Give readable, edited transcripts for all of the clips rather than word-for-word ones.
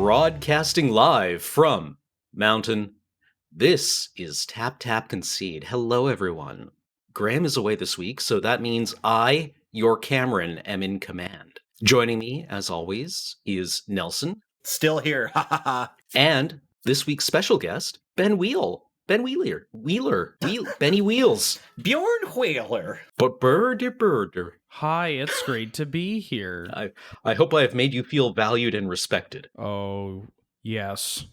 Broadcasting live from Mountain. This is Tap Tap Concede. Hello, everyone. Graham is away this week, so that means I, your Cameron, am in command. Joining me, as always, is Nelson. Still here. Ha ha ha. And this week's special guest, Ben Wheeler. Benny Wheels. Bjorn Whaler. But birder. Hi, it's great to be here. I hope I have made you feel valued and respected. Oh, yes.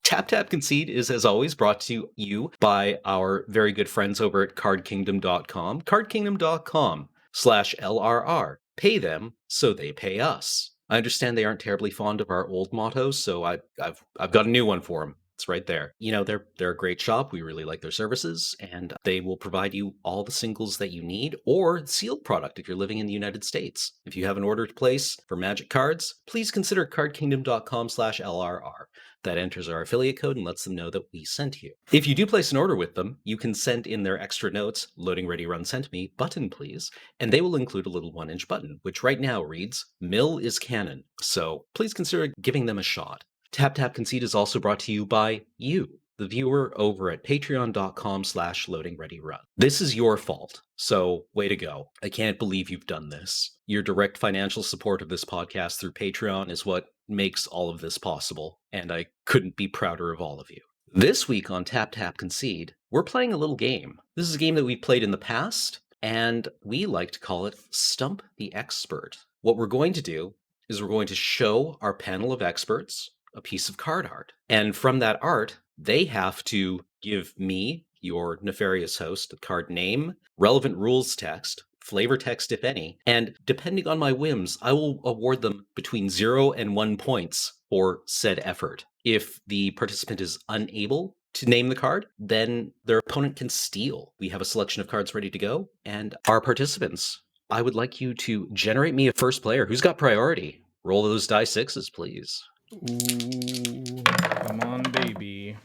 Tap Tap Concede is, as always, brought to you by our very good friends over at cardkingdom.com. cardkingdom.com/LRR. Pay them so they pay us. I understand they aren't terribly fond of our old motto, so I've got a new one for them. It's right there. You know, they're a great shop. We really like their services, and they will provide you all the singles that you need or sealed product if you're living in the United States. If you have an order to place for Magic cards, please consider cardkingdom.com/LRR. That enters our affiliate code and lets them know that we sent you. If you do place an order with them, you can send in their extra notes, loading ready run sent me, button please, and they will include a little 1-inch button, which right now reads, Mill is canon. So please consider giving them a shot. Tap Tap Concede is also brought to you by you, the viewer over at patreon.com/loadingreadyrun. This is your fault, so way to go. I can't believe you've done this. Your direct financial support of this podcast through Patreon is what makes all of this possible, and I couldn't be prouder of all of you. This week on Tap Tap Concede, we're playing a little game. This is a game that we played in the past, and we like to call it Stump the Expert. What we're going to do is we're going to show our panel of experts a piece of card art. And from that art, they have to give me, your nefarious host, the card name, relevant rules text, flavor text if any, and depending on my whims, I will award them between 0 and 1 points for said effort. If the participant is unable to name the card, then their opponent can steal. We have a selection of cards ready to go, and our participants, I would like you to generate me a first player. Who's got priority? Roll those die sixes, please. Ooh, come on, baby.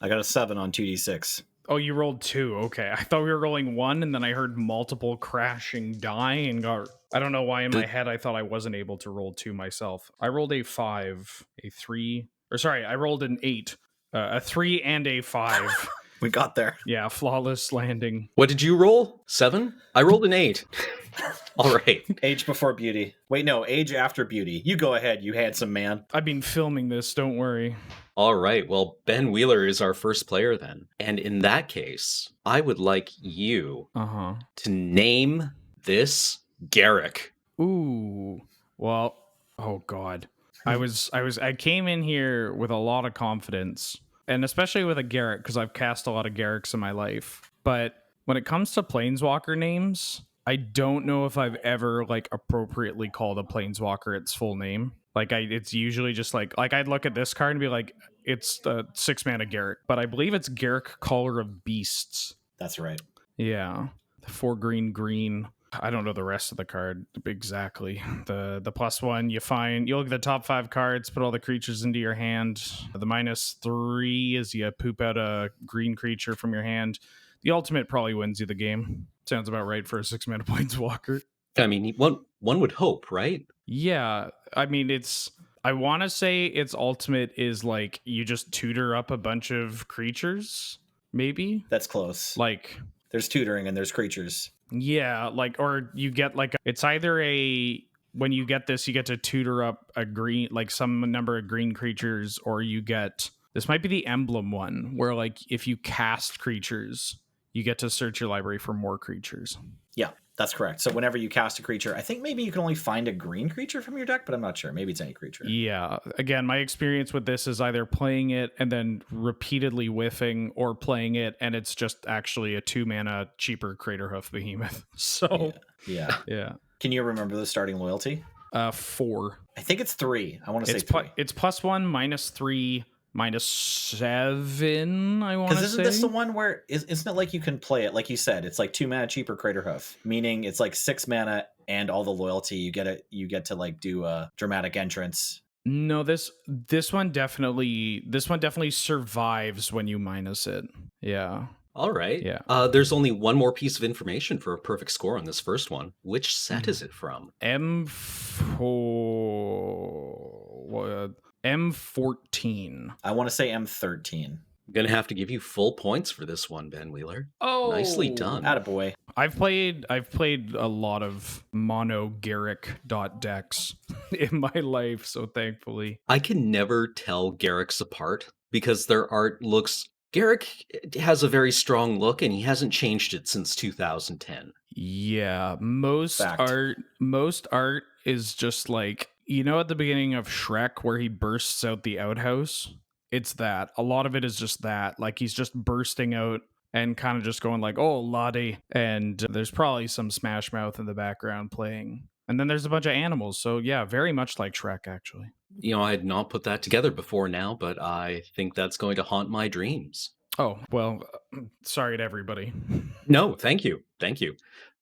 I got a 7 on 2d6. Oh, you rolled 2. Okay. I thought we were rolling 1, and then I heard multiple crashing die and got... I don't know why in my head I thought I wasn't able to roll 2 myself. I rolled a 5, a 3... Or sorry, I rolled an 8. A 3 and a 5. We got there. Yeah, flawless landing. What did you roll? 7? I rolled an 8. All right. Age before beauty. Wait, no, age after beauty. You go ahead, you handsome man. I've been filming this, don't worry. All right. Well, Ben Wheeler is our first player then. And in that case, I would like you to name this Garrick. Ooh. Well, oh God. I came in here with a lot of confidence, and especially with a Garrick, because I've cast a lot of Garricks in my life. But when it comes to Planeswalker names, I don't know if I've ever appropriately called a Planeswalker its full name. It's usually just I'd look at this card and be like, it's the 6-mana Garrick, but I believe it's Garrick, Caller of Beasts. That's right. Yeah, the 4 green. I don't know the rest of the card exactly. The +1 you look at the top 5 cards, put all the creatures into your hand. The -3 is you poop out a green creature from your hand. The ultimate probably wins you the game. Sounds about right for a 6-mana Planeswalker. I mean, one would hope, right? Yeah, I mean, I want to say its ultimate is you just tutor up a bunch of creatures, maybe? That's close. There's tutoring and there's creatures. Yeah, or you get it's either when you get this, you get to tutor up a green, some number of green creatures, or you get, this might be the emblem one, where if you cast creatures, you get to search your library for more creatures. Yeah, that's correct. So whenever you cast a creature, I think maybe you can only find a green creature from your deck, but I'm not sure. Maybe it's any creature. Yeah. Again, my experience with this is either playing it and then repeatedly whiffing, or playing it and it's just actually a 2-mana cheaper Craterhoof Behemoth. So yeah. Can you remember the starting loyalty? 4. I think it's 3. I want to say 3. It's +1, -3, -7, I want to say. Because isn't this the one where, isn't it you can play it, like you said, it's 2 mana cheaper Craterhoof, meaning it's 6 mana and all the loyalty, you get to do a dramatic entrance. No, this one definitely survives when you minus it. Yeah. All right. Yeah. There's only one more piece of information for a perfect score on this first one. Which set is it from? M4 M14. I want to say M13. I'm going to have to give you full points for this one, Ben Wheeler. Oh, Nicely done. Attaboy. I've played a lot of mono Garrick decks in my life, so thankfully. I can never tell Garrick's apart because their art looks... Garrick has a very strong look, and he hasn't changed it since 2010. Yeah, most Fact. art is just like, you know, at the beginning of Shrek where he bursts out the outhouse. It's that. A lot of it is just that. Like he's just bursting out and kind of just going like, "Oh, Lottie," and there's probably some Smash Mouth in the background playing. And then there's a bunch of animals. So yeah, very much like Shrek actually. You know, I had not put that together before now, but I think that's going to haunt my dreams. Oh, well, sorry to everybody. No, thank you. Thank you.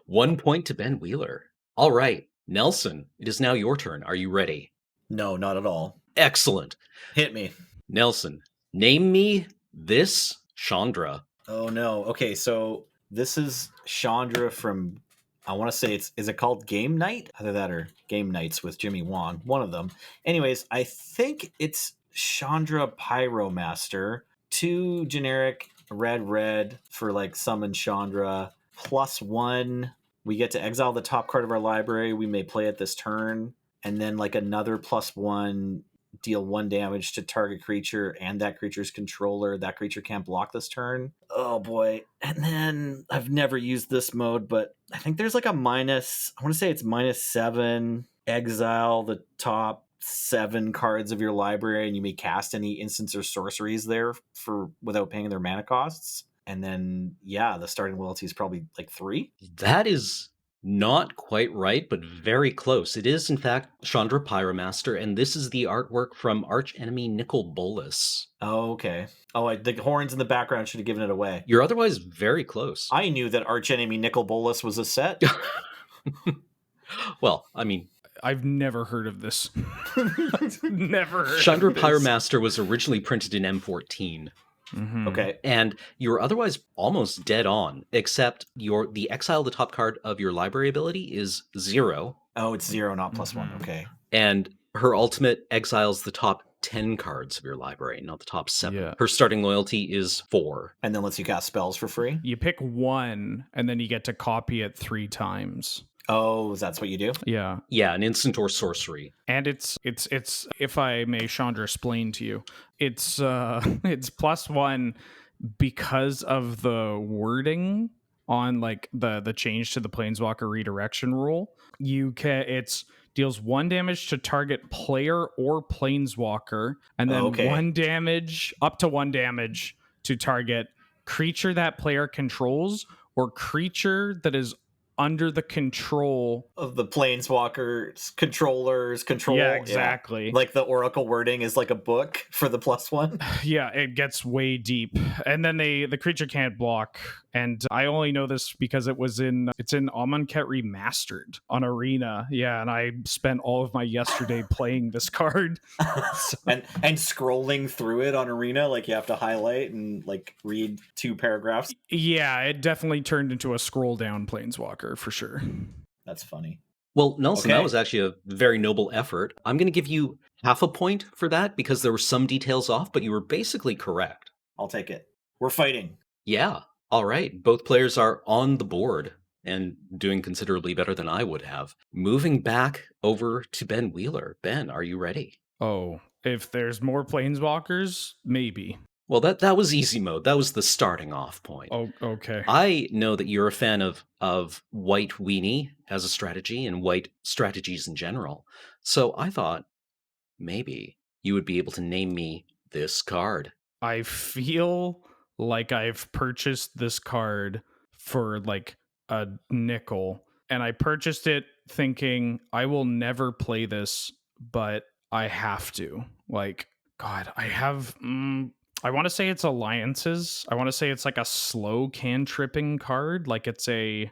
1 point to Ben Wheeler. All right, Nelson, it is now your turn. Are you ready? No, not at all. Excellent. Hit me. Nelson, name me this Chandra. Oh no. Okay, so this is Chandra from, I want to say is it called Game Night? Either that or Game Nights with Jimmy Wong. One of them. Anyways, I think it's Chandra Pyromaster. 2 generic red for like summon Chandra. +1. We get to exile the top card of our library. We may play it this turn. And then like another +1, deal 1 damage to target creature and that creature's controller. That creature can't block this turn. Oh boy. And then I've never used this mode, but I think there's like a minus, I want to say it's -7. Exile the top 7 cards of your library, and you may cast any instants or sorceries there for without paying their mana costs. And then yeah, the starting loyalty is probably like 3. That is not quite right, but very close. It is, in fact, Chandra Pyromaster, and this is the artwork from archenemy Nicol Bolas. Oh, okay. Oh, the horns in the background should have given it away. You're otherwise very close. I knew that archenemy Nicol Bolas was a set. Well, I mean, I've never heard of this. Never heard Chandra of this. Pyromaster was originally printed in M14. Mhm. Okay. And you were otherwise almost dead on, except the exile the top card of your library ability is 0. Oh, it's 0, not +1. Mhm. Okay. And her ultimate exiles the top 10 cards of your library, not the top 7. Yeah. Her starting loyalty is 4. And then lets you cast spells for free. You pick one, and then you get to copy it 3 times. Oh, that's what you do? Yeah, Yeah, an instant or sorcery. and it's if I may, Chandra, explain to you, it's it's +1 because of the wording on like the change to the Planeswalker redirection rule. It's deals 1 damage to target player or Planeswalker, and then Okay. 1 damage up to 1 damage to target creature that player controls or creature that is under the control. Of the planeswalkers, controllers, control. Yeah, exactly. Like the Oracle wording is like a book for the +1. Yeah, it gets way deep, and then the creature can't block. And I only know this because it's in Amonkhet Remastered on Arena. Yeah, and I spent all of my yesterday playing this card. and scrolling through it on Arena, like you have to highlight and like read 2 paragraphs. Yeah, it definitely turned into a scroll down Planeswalker for sure. That's funny. Well, Nelson, that Okay. was actually a very noble effort. I'm going to give you half a point for that because there were some details off, but you were basically correct. I'll take it. We're fighting. Yeah. All right. Both players are on the board and doing considerably better than I would have. Moving back over to Ben Wheeler. Ben, are you ready? Oh, if there's more Planeswalkers, maybe. Well, that was easy mode. That was the starting off point. Oh, okay. I know that you're a fan of white weenie as a strategy and white strategies in general. So I thought maybe you would be able to name me this card. I feel like I've purchased this card for like a nickel, and I purchased it thinking I will never play this, but I have to. Like, God, I have. I want to say it's alliances. I want to say it's like a slow cantripping card. Like it's I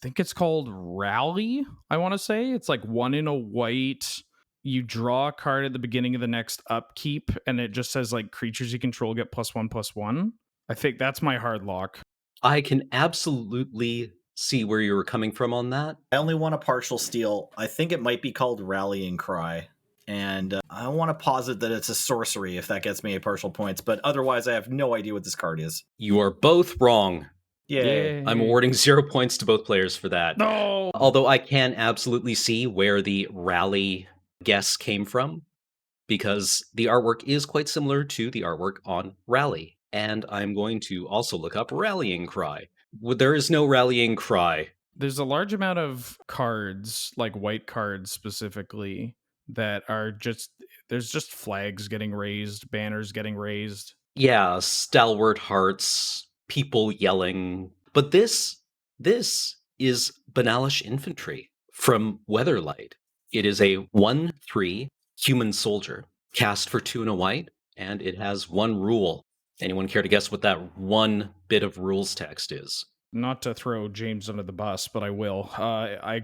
think it's called Rally. I want to say it's like 1 in a white. You draw a card at the beginning of the next upkeep, and it just says like creatures you control get +1/+1. I think that's my hard lock. I can absolutely see where you were coming from on that. I only want a partial steal. I think it might be called Rallying Cry. and I want to posit that it's a sorcery if that gets me a partial points, but otherwise I have no idea what this card is. You are both wrong. Yay. I'm awarding 0 points to both players for that. No. Although I can absolutely see where the rally guess came from, because the artwork is quite similar to the artwork on Rally. And I'm going to also look up Rallying Cry. There is no Rallying Cry. There's a large amount of cards, like white cards specifically, that are just there's just flags getting raised, banners getting raised. Yeah, stalwart hearts, people yelling. But this is Banalish Infantry from Weatherlight. It is a 1/3 human soldier, cast for 2 and a white, and it has one rule. Anyone care to guess what that one bit of rules text is? Not to throw James under the bus, but I will.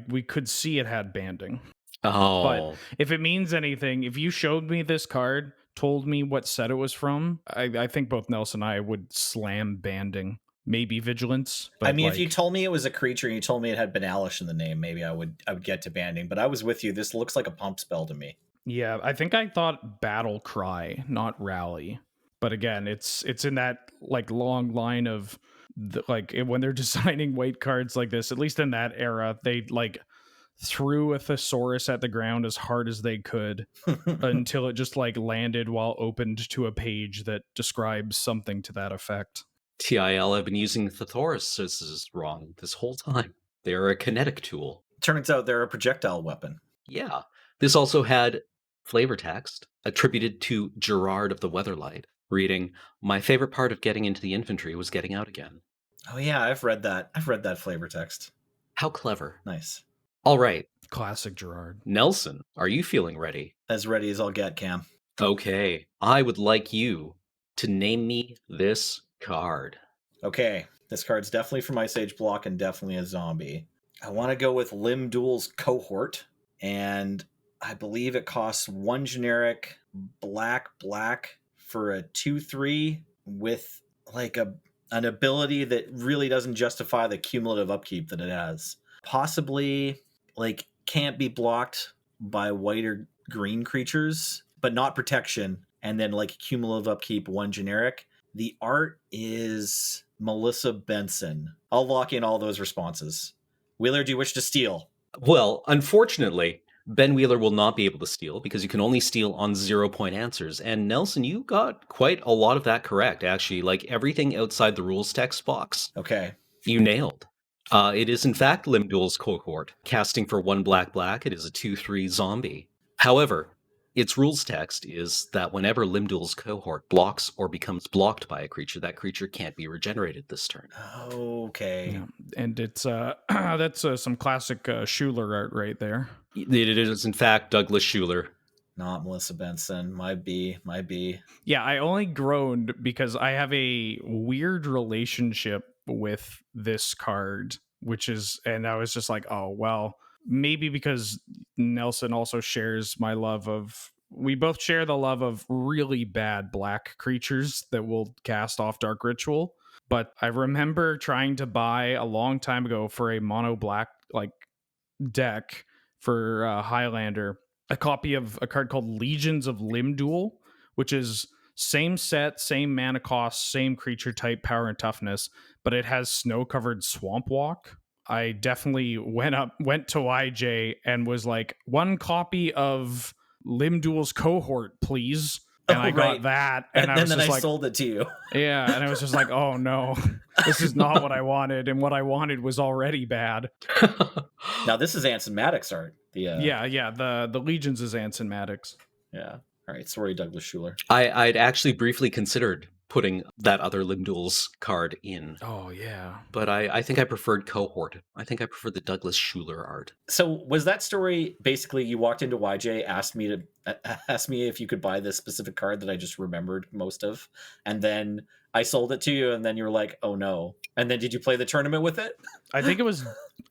We could see it had banding. Oh, But if it means anything, if you showed me this card, told me what set it was from, I think both Nelson and I would slam banding. Maybe vigilance. But I mean, like, if you told me it was a creature and you told me it had Banalish in the name, maybe I would get to banding. But I was with you. This looks like a pump spell to me. yeah, I think I thought battle cry, not rally. But again, it's in that like long line of when they're designing weight cards like this, at least in that era, they like threw a thesaurus at the ground as hard as they could until it just like landed while opened to a page that describes something to that effect. TIL, I've been using thesauruses wrong this whole time. They are a kinetic tool. Turns out they're a projectile weapon. Yeah. This also had flavor text attributed to Gerard of the Weatherlight, reading, "My favorite part of getting into the infantry was getting out again." Oh yeah, I've read that. I've read that flavor text. How clever. Nice. All right. Classic Gerard. Nelson, are you feeling ready? As ready as I'll get, Cam. Okay. I would like you to name me this card. Okay, this card's definitely from Ice Age block and definitely a zombie. I want to go with Limb Duel's Cohort, and I believe it costs 1 generic black for a 2/3 with like an ability that really doesn't justify the cumulative upkeep that it has. Possibly like can't be blocked by white or green creatures, but not protection, and then like cumulative upkeep 1 generic. The art is Melissa Benson. I'll lock in all those responses. Wheeler, do you wish to steal? Well, unfortunately, Ben Wheeler will not be able to steal because you can only steal on 0-point answers. And Nelson, you got quite a lot of that correct, actually. Like everything outside the rules text box, Okay. you nailed. It is in fact Limb Duel's Cohort. Casting for 1 black, it is a 2/3 zombie. However, its rules text is that whenever Limb Duel's Cohort blocks or becomes blocked by a creature, that creature can't be regenerated this turn. Okay. Yeah. And it's that's some classic Schuler art right there. It is in fact Douglas Schuler. Not Melissa Benson. Might be. Yeah, I only groaned because I have a weird relationship with this card, and I was just like, oh, well, maybe because Nelson also shares my love of, we both share the love of really bad black creatures that will cast off Dark Ritual. But I remember trying to buy a long time ago for a mono black like deck for Highlander a copy of a card called Legions of Limb Duel, which is same set, same mana cost, same creature type, power and toughness, but it has snow-covered Swamp Walk. I definitely went to YJ and was like, 1 copy of Limb Duel's Cohort, please. And I got that, and I was then just I like, sold it to you. yeah, and I was just like, oh no, this is not what I wanted, and what I wanted was already bad. Now this is Anson Maddox art. The Legions is Anson Maddox. Yeah. All right. Sorry, Douglas Schuler. I'd actually briefly considered putting that other Limb Duels card in. Oh yeah. But I think I preferred Cohort. I think I preferred the Douglas Schuler art. So was that story basically you walked into YJ, asked me if you could buy this specific card that I just remembered most of, and then I sold it to you, and then you were like, oh no. And then did you play the tournament with it? I think it was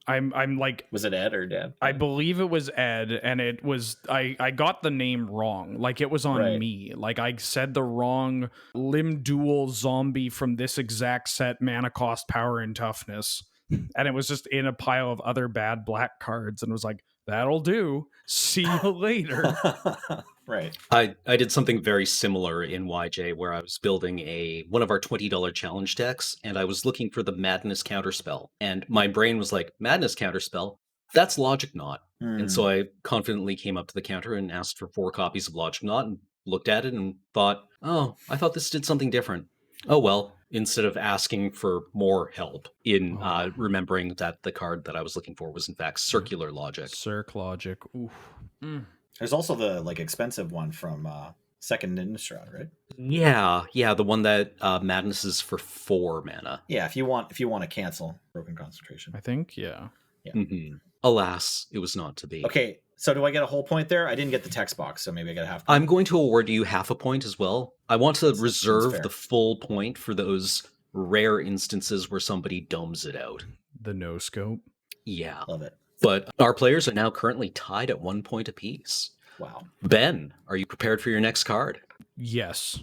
I'm like, was it Ed or Dan? I believe it was Ed, and it was I got the name wrong. Like it was on Right. me. Like I said the wrong Limb Duel zombie from this exact set, mana cost, power and toughness. And it was just in a pile of other bad black cards, and was like, That'll do. See you later. Right. I did something very similar in YJ where I was building one of our $20 challenge decks, and I was looking for the Madness counterspell. And my brain was like, Madness counterspell? That's Logic Knot. And so I confidently came up to the counter and asked for 4 copies of Logic Knot and looked at it and thought, oh, I thought this did something different. Oh well, instead of asking for more help in remembering that the card that I was looking for was in fact Circular Logic. Circ Logic. Oof. There's also the like expensive one from Second Innistrad, right? Yeah, the one that Madness is for 4 mana. Yeah, if you want to cancel Broken Concentration. I think, yeah. Mm-hmm. Alas, it was not to be. Okay, so do I get a whole point there? I didn't get the text box, so maybe I get a half point. I'm going to award you half a point as well. I want to reserve fair. the full point for those rare instances where somebody domes it out. The no scope. Yeah. Love it. But our players are now currently tied at 1 point apiece. Wow. Ben, are you prepared for your next card? Yes.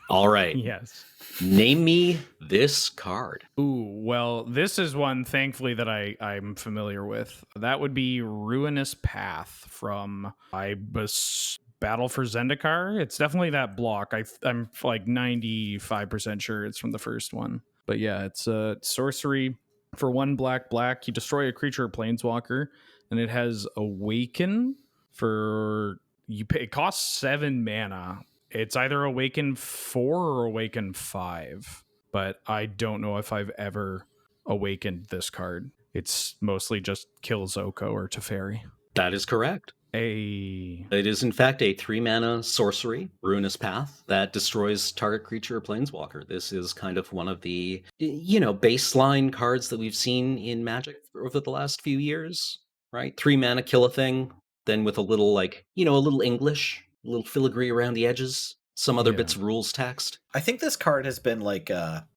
All right. Yes. Name me this card. Ooh, well, this is one, thankfully, that I'm familiar with. That would be Ruinous Path from Ibis Battle for Zendikar. It's definitely that block. I'm like 95% sure it's from the first one. But yeah, it's a sorcery for 1 black. You destroy a creature or planeswalker, and it has Awaken for you. It costs 7 mana. It's either Awaken 4 or Awaken 5, but I don't know if I've ever awakened this card. It's mostly just kills Oko or Teferi. That is correct. It is, in fact, a 3-mana sorcery, Ruinous Path, that destroys target creature or planeswalker. This is kind of one of the, baseline cards that we've seen in Magic over the last few years, right? 3 mana, kill a thing, then with a little, a little English, a little filigree around the edges, some other bits of rules text. I think this card has been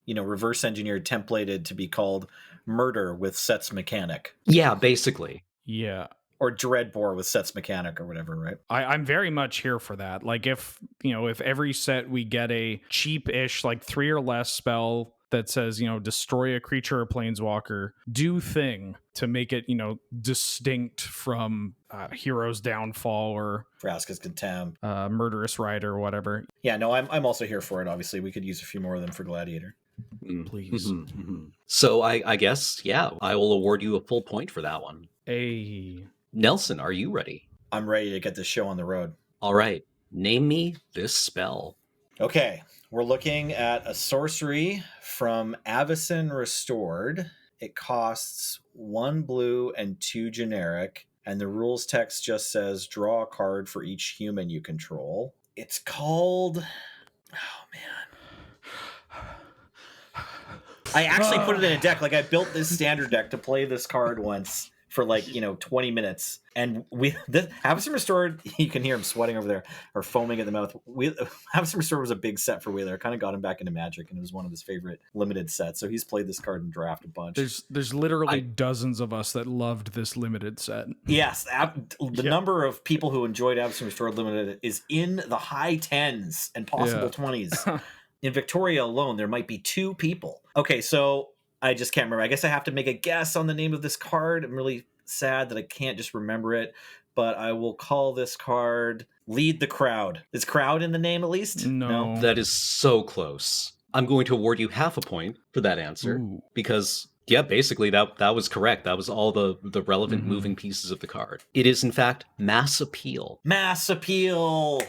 reverse engineered, templated to be called Murder with Sets Mechanic. Yeah, basically. Yeah. Or Dreadbore with Sets Mechanic or whatever, right? I'm very much here for that. Like if every set we get a cheap-ish, 3 or less spell that says, destroy a creature or planeswalker, do thing to make it, distinct from Hero's Downfall or Vraska's Contempt, Murderous Rider or whatever. Yeah, no, I'm also here for it. Obviously, we could use a few more of them for Gladiator. Please. Mm-hmm. So I guess, I will award you a full point for that one. Nelson, are you ready? I'm ready to get this show on the road. All right. Name me this spell. Okay. We're looking at a sorcery from Avacyn Restored. It costs 1 blue and 2 generic. And the rules text just says draw a card for each human you control. It's called... Oh, man. I actually put it in a deck. I built this standard deck to play this card once for 20 minutes. And Avacyn Restored, you can hear him sweating over there or foaming at the mouth. Avacyn Restored was a big set for Wheeler. Kind of got him back into Magic, and it was one of his favorite limited sets. So he's played this card in draft a bunch. There's literally dozens of us that loved this limited set. Yes, the number of people who enjoyed Avacyn Restored Limited is in the high 10s and possible 20s. In Victoria alone, there might be 2 people. Okay, so I just can't remember. I guess I have to make a guess on the name of this card. I'm really sad that I can't just remember it, but I will call this card Lead the Crowd. Is crowd in the name at least? No. That is so close. I'm going to award you half a point for that answer. Ooh. Because, basically that was correct. That was all the relevant moving pieces of the card. It is, in fact, Mass Appeal. Mass Appeal!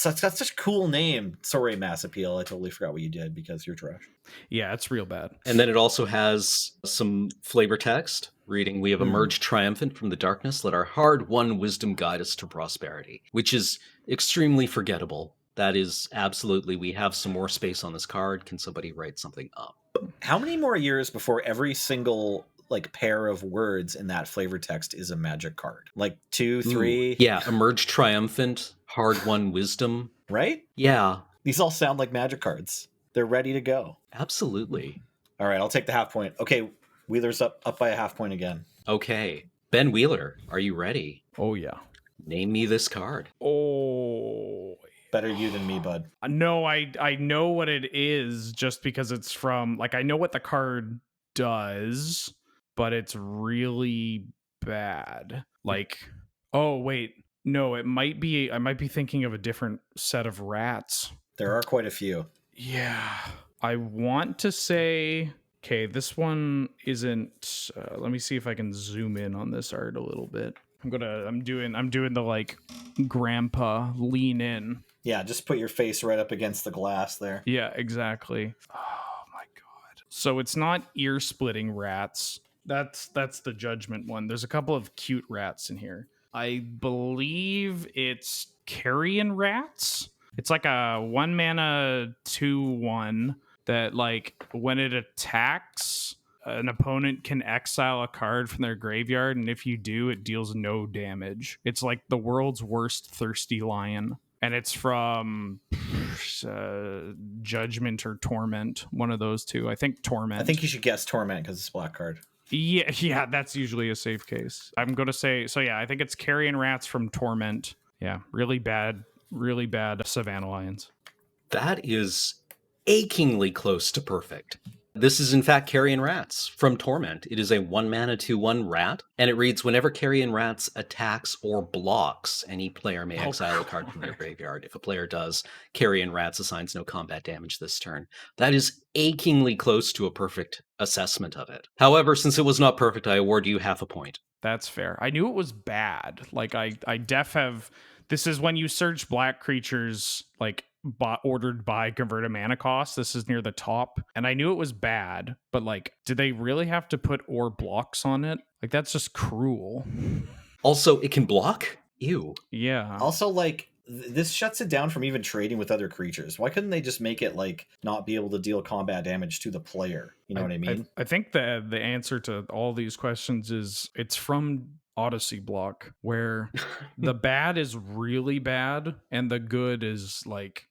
That's such a cool name. Sorry, Mass Appeal. I totally forgot what you did because you're trash. Yeah, it's real bad. And then it also has some flavor text reading, "We have emerged triumphant from the darkness. Let our hard-won wisdom guide us to prosperity," which is extremely forgettable. That is absolutely, we have some more space on this card. Can somebody write something up? How many more years before every single pair of words in that flavor text is a Magic card? 2, 3? Yeah, emerge triumphant, hard-won wisdom. Right? Yeah. These all sound like Magic cards. They're ready to go. Absolutely. All right, I'll take the half point. Okay, Wheeler's up by a half point again. Okay. Ben Wheeler, are you ready? Oh, yeah. Name me this card. Oh. Better you than me, bud. No, I know what it is just because it's from, I know what the card does, but it's really bad. Like, oh wait, no, I might be thinking of a different set of rats. There are quite a few. Yeah, I want to say, okay, this one isn't. Let me see if I can zoom in on this art a little bit. I'm doing the like grandpa lean in. Yeah, just put your face right up against the glass there. Yeah, exactly. Oh my god. So it's not ear splitting rats. That's the judgment one. There's a couple of cute rats in here. I believe it's carrion rats. It's like a 1 mana 2/1 that like when it attacks an opponent can exile a card from their graveyard, and if you do, it deals no damage. It's like the world's worst thirsty lion, and it's from Judgment or Torment, one of those two. I think Torment. I think you should guess Torment because it's a black card. Yeah, that's usually a safe case. I'm going to say, so yeah, I think it's Carrion Rats from Torment. Yeah, really bad Savannah Lions. That is achingly close to perfect. This is in fact Carrion Rats from Torment. It is a 1 mana 2/1 rat, and it reads, whenever Carrion Rats attacks or blocks, any player may exile a card from their graveyard. If a player does, Carrion Rats assigns no combat damage this turn. That is achingly close to a perfect assessment of it. However, since it was not perfect, I award you half a point. That's fair. I knew it was bad. Like I def have. This is when you search black creatures like ordered by converted mana cost. This is near the top, and I knew it was bad. But like, did they really have to put or blocks on it? Like that's just cruel. Also, it can block? Ew. Yeah. Also, like, this shuts it down from even trading with other creatures. Why couldn't they just make it like not be able to deal combat damage to the player? You know what I mean? I think the answer to all these questions is it's from Odyssey block, where the bad is really bad and the good is like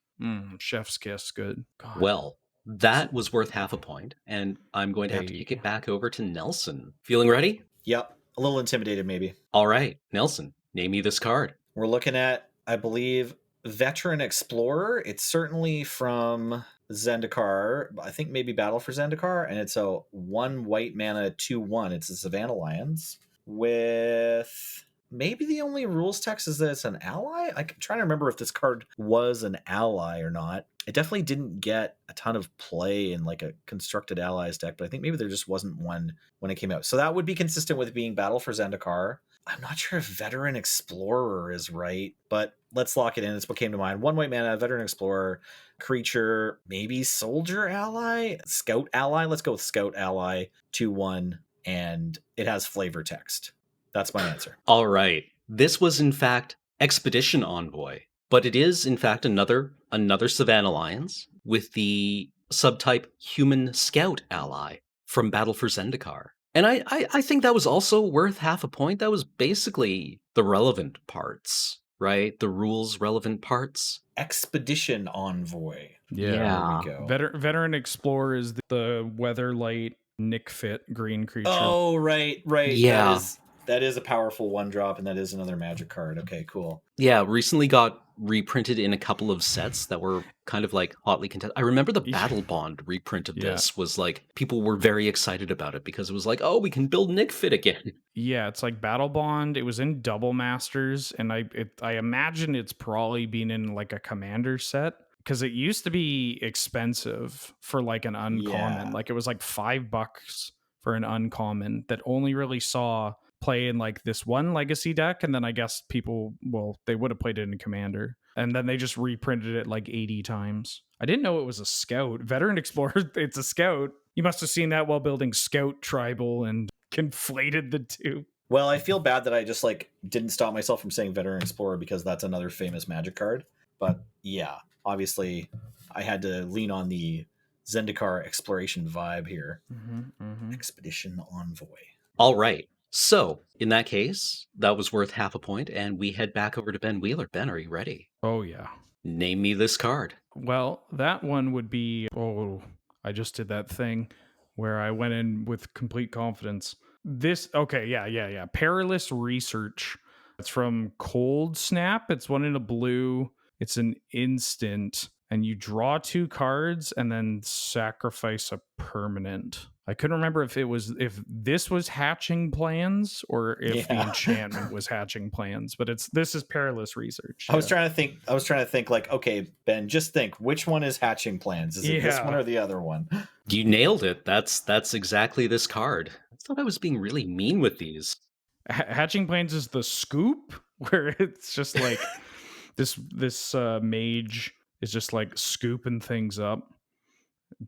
chef's kiss good. God. Well, that was worth half a point, and I'm going to have to kick it back over to Nelson. Feeling ready? Yep. A little intimidated, maybe. All right, Nelson, name me this card. We're looking at, I believe, Veteran Explorer. It's certainly from Zendikar. I think maybe Battle for Zendikar, and it's a 1 white mana 2/1. It's a Savannah Lions with maybe the only rules text is that it's an ally. I'm trying to remember if this card was an ally or not. It definitely didn't get a ton of play in like a constructed allies deck, but I think maybe there just wasn't one when it came out. So that would be consistent with being Battle for Zendikar. I'm not sure if Veteran Explorer is right, but let's lock it in. It's what came to mind. 1 white mana, Veteran Explorer, creature, maybe Soldier Ally, Scout Ally. Let's go with Scout Ally, 2/1, and it has flavor text. That's my answer. All right. This was in fact Expedition Envoy, but it is in fact another Savannah Lions with the subtype Human Scout Ally from Battle for Zendikar. And I think that was also worth half a point. That was basically the relevant parts, right? The rules relevant parts. Expedition Envoy. Yeah. There we go. Veteran Explorer is the Weatherlight Nick Fit green creature. Oh, right. Yeah. That is a powerful 1-drop, and that is another magic card. Okay, cool. Yeah, recently got reprinted in a couple of sets that were kind of like hotly contested. I remember the Battle Bond reprint of this was like, people were very excited about it because it was like, oh, we can build Nick Fit again. Yeah, it's like Battle Bond. It was in Double Masters, and I imagine it's probably been in like a Commander set, because it used to be expensive for like an uncommon. Yeah. Like it was like $5 for an uncommon that only really saw play in like this one legacy deck, and then I guess people, well, they would have played it in Commander, and then they just reprinted it like 80 times. I didn't know it was a Scout. Veteran Explorer, it's a Scout. You must have seen that while building Scout Tribal and conflated the two. Well, I feel bad that I just like didn't stop myself from saying Veteran Explorer because that's another famous magic card. But yeah, obviously I had to lean on the Zendikar exploration vibe here. Expedition Envoy. All right. So, in that case, that was worth half a point, and we head back over to Ben Wheeler. Ben, are you ready? Oh, yeah. Name me this card. Well, that one would be... Oh, I just did that thing where I went in with complete confidence. This... Okay, yeah. Perilous Research. It's from Cold Snap. It's 1 in a blue. It's an instant, and you draw 2 cards and then sacrifice a permanent. I couldn't remember if this was hatching plans or if the Yeah. enchantment was hatching plans, but this is perilous research. I was trying to think like, okay, Ben, just think which one is hatching plans? Is it this one or the other one? You nailed it. That's exactly this card. I thought I was being really mean with these. Hatching plans is the scoop where it's just like this mage is just like scooping things up.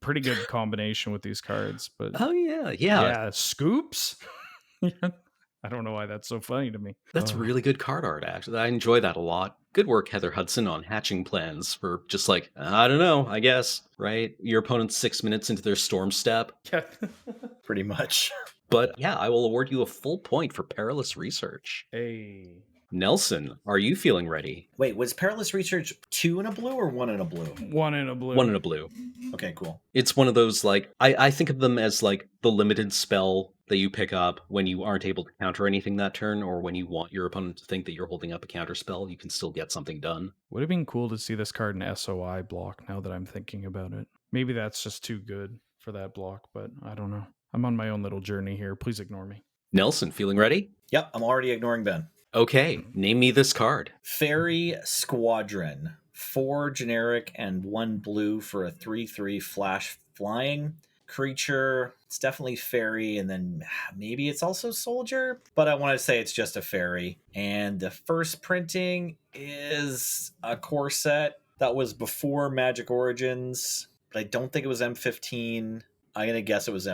Pretty good combination with these cards, but Oh yeah. yeah, scoops. I don't know why that's so funny to me. That's really good card art, actually. I enjoy that a lot. Good work, Heather Hudson, on hatching plans for just like, I don't know, I guess, right? Your opponent's 6 minutes into their storm step. Yeah. Pretty much. But yeah, I will award you a full point for perilous research. Hey. Nelson, are you feeling ready? Wait, was perilous research 2 in a blue or 1 in a blue? 1 in a blue. 1 in a blue. Okay, cool. It's one of those, like, I think of them as like the limited spell that you pick up when you aren't able to counter anything that turn, or when you want your opponent to think that you're holding up a counter spell, you can still get something done. Would have been cool to see this card in SOI block now that I'm thinking about it. Maybe that's just too good for that block, but I don't know. I'm on my own little journey here. Please ignore me. Nelson, feeling ready? Yep, I'm already ignoring Ben. Okay, name me this card. Fairy Squadron. 4 generic and 1 blue for a 3/3 flash flying creature. It's definitely fairy, and then maybe it's also soldier, but I want to say it's just a fairy. And the first printing is a core set that was before Magic Origins, but I don't think it was M15. I'm gonna guess it was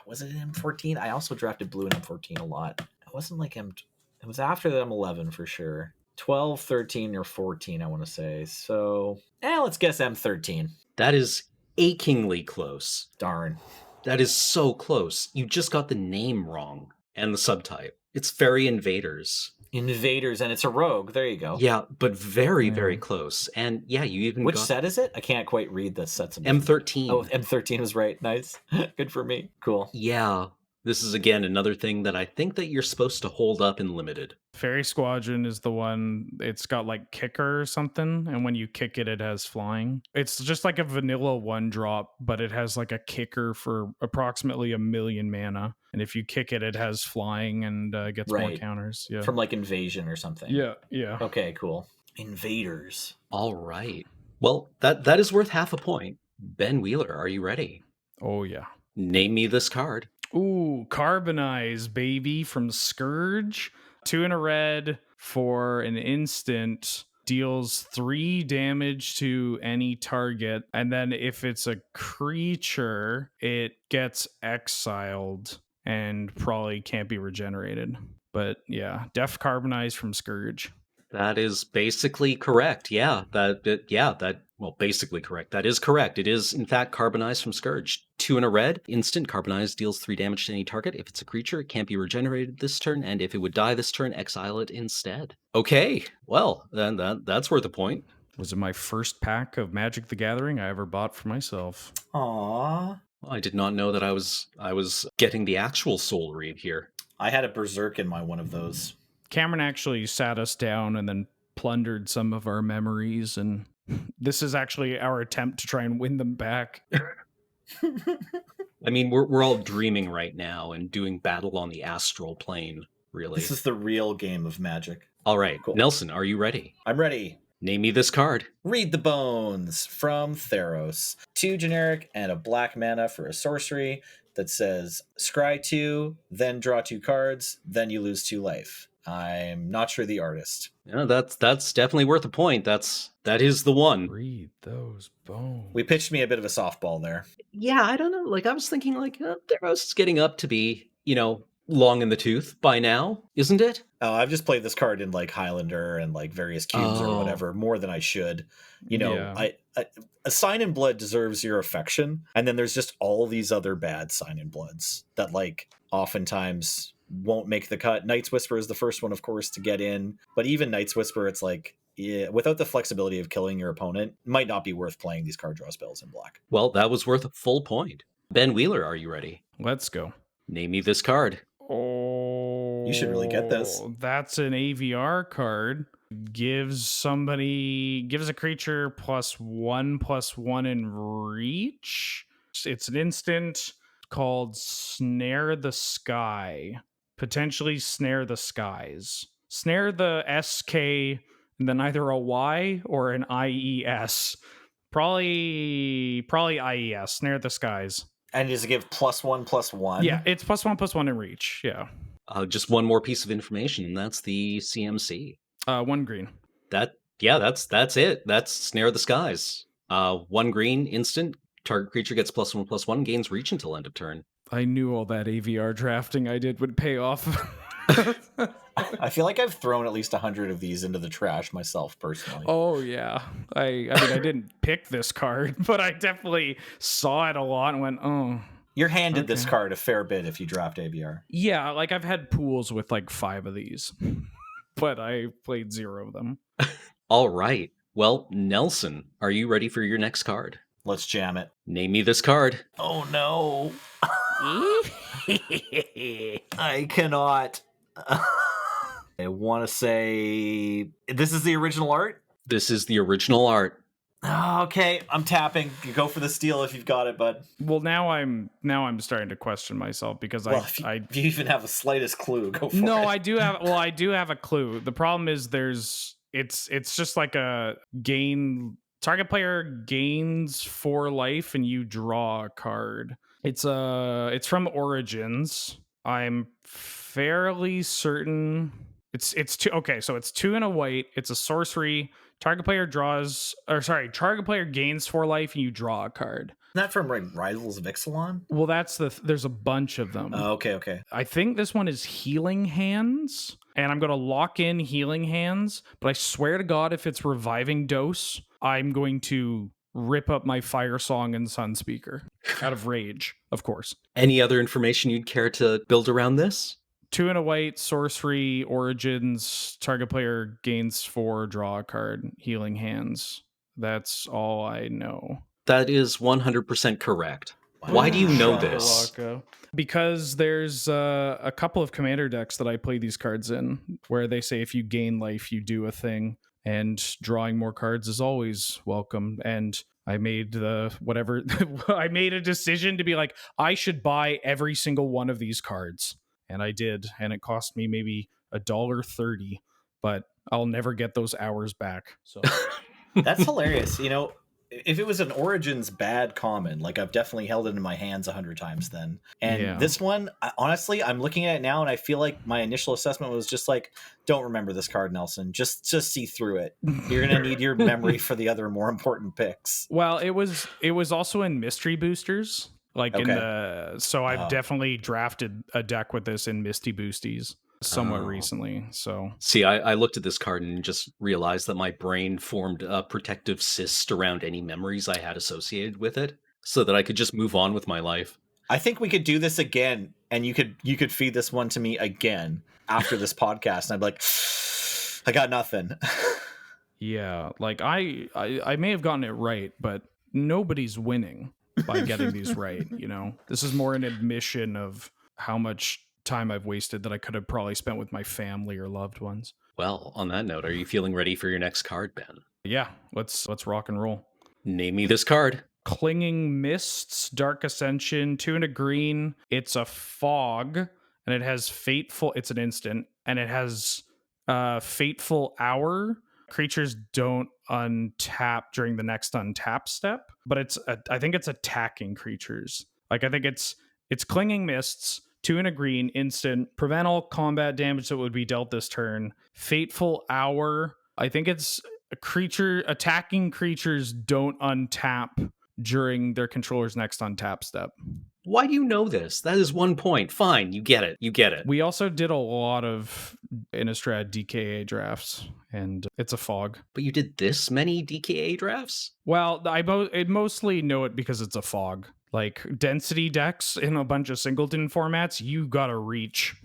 was it M14? I also drafted blue in M14 a lot. It wasn't like it was after the M11 for sure. 12, 13, or 14, I want to say. So, let's guess M13. That is achingly close. Darn. That is so close. You just got the name wrong and the subtype. It's Fairy Invaders. Invaders, and it's a rogue. There you go. Yeah, but very, very close. And yeah, you even Which got set is it? I can't quite read the sets. M13. Oh, M13 was right. Nice. Good for me. Cool. Yeah. This is, again, another thing that I think that you're supposed to hold up in Limited. Fairy Squadron is the one, it's got like kicker or something, and when you kick it, it has flying. It's just like a vanilla 1-drop, but it has like a kicker for approximately 1,000,000 mana. And if you kick it, it has flying and gets more counters. Yeah. From like Invasion or something. Yeah. Okay, cool. Invaders. All right. Well, that is worth half a point. Ben Wheeler, are you ready? Oh, yeah. Name me this card. Ooh, Carbonize, baby, from Scourge. 2 in a red for an instant, deals 3 damage to any target, and then if it's a creature, it gets exiled and probably can't be regenerated. But yeah, Def Carbonize from Scourge. That is basically correct. Yeah, basically correct. That is correct. It is, in fact, Carbonized from Scourge. 2 in a red, instant, Carbonized deals 3 damage to any target. If it's a creature, it can't be regenerated this turn, and if it would die this turn, exile it instead. Okay, well, then that's worth a point. Was it my first pack of Magic the Gathering I ever bought for myself? Aww. Well, I did not know that I was getting the actual soul read here. I had a Berserk in my one of those. Cameron actually sat us down and then plundered some of our memories, and this is actually our attempt to try and win them back. I mean, we're all dreaming right now and doing battle on the astral plane, really. This is the real game of Magic. All right, Cool. Nelson, are you ready? I'm ready. Name me this card. Read the Bones from Theros. 2 generic and a black mana for a sorcery that says scry 2, then draw 2 cards, then you lose 2 life. I'm not sure the artist. Yeah, that's definitely worth a point. That is the one. Read those bones. We pitched me a bit of a softball there. Yeah, I don't know. Like, I was thinking, like, Theros is getting up to be, long in the tooth by now, isn't it? Oh, I've just played this card in like Highlander and like various cubes or whatever more than I should. A Sign in Blood deserves your affection, and then there's just all these other bad Sign in Bloods that like oftentimes won't make the cut. Night's Whisper is the first one, of course, to get in, but even Night's Whisper, it's like, without the flexibility of killing your opponent, it might not be worth playing these card draw spells in black. Well, that was worth a full point. Ben Wheeler, are you ready? Let's go. Name me this card. Oh, you should really get this. That's an AVR card. Gives a creature +1/+1 in reach. It's an instant. called Snare the Sky. Potentially Snare the Skies. Snare the SK, and then either a Y or an IES. Probably IES. Snare the Skies. And does it give +1/+1? Yeah, it's +1/+1 in reach. Yeah. Just one more piece of information, and that's the CMC. 1 green. That's it. That's Snare the Skies. 1 green, instant. Target creature gets +1/+1, gains reach until end of turn. I knew all that AVR drafting I did would pay off. I feel like I've thrown at least 100 of these into the trash myself, personally. Oh yeah, I mean I didn't pick this card, but I definitely saw it a lot and went, oh. You're handed this Okay. card a fair bit if you draft ABR. Yeah, like I've had pools with like 5 of these, but I played 0 of them. All right. Well, Nelson, are you ready for your next card? Let's jam it. Name me this card. Oh no. I cannot. I want to say this is the original art. This is the original art. Okay, I'm tapping. You go for the steal if you've got it, bud. Well, now I'm starting to question myself because Well, if you even have the slightest clue, go for it. No, I do have. Well, I do have a clue. The problem is it's just like a gain. Target player gains 4 life and you draw a card. It's from Origins. I'm fairly certain it's 2. Okay, so it's 2 and a white. It's a sorcery. Target player gains 4 life and you draw a card. Isn't that from like Rivals of Ixalan? Well, there's a bunch of them. Okay. I think this one is Healing Hands, and I'm going to lock in Healing Hands, but I swear to God, if it's Reviving Dose, I'm going to rip up my Fire Song and Sunspeaker out of rage, of course. Any other information you'd care to build around this? 2 and a white, sorcery, Origins, target player gains 4, draw a card, Healing Hands. That's all I know. That is 100% correct. Why do you know this? Because there's a couple of commander decks that I play these cards in where they say if you gain life, you do a thing, and drawing more cards is always welcome. And I made I made a decision to be like, I should buy every single one of these cards. And I did, and it cost me maybe $1.30, but I'll never get those hours back. So That's hilarious. You know, if it was an Origins bad common, like I've definitely held it in my hands 100 times then. And this one, honestly, I'm looking at it now and I feel like my initial assessment was just like, don't remember this card, Nelson. Just see through it. You're going to need your memory for the other more important picks. Well, it was also in Mystery Boosters. Like so I've definitely drafted a deck with this in Misty Boosties somewhat recently. So see, I looked at this card and just realized that my brain formed a protective cyst around any memories I had associated with it, so that I could just move on with my life. I think we could do this again, and you could feed this one to me again after this podcast, and I'd be like, I got nothing. Yeah, like I may have gotten it right, but nobody's winning by getting these right. You know, this is more an admission of how much time I've wasted that I could have probably spent with my family or loved ones. Well, on that note, are you feeling ready for your next card, Ben? Yeah, let's rock and roll. Name me this card. Clinging Mists, Dark Ascension, 2 and a green. It's a fog, and it has Fateful. It's an instant, and it has Fateful Hour. Creatures don't untap during the next untap step, but I think it's attacking creatures. Like I think it's Clinging Mists, 2 and a green, instant, prevent all combat damage that would be dealt this turn. Fateful Hour. I think it's attacking creatures don't untap during their controller's next untap step. Why do you know this? That is 1 point. Fine, you get it. We also did a lot of Innistrad DKA drafts, and it's a fog. But you did this many DKA drafts? Well, I mostly know it because it's a fog. Like density decks in a bunch of singleton formats, you gotta reach.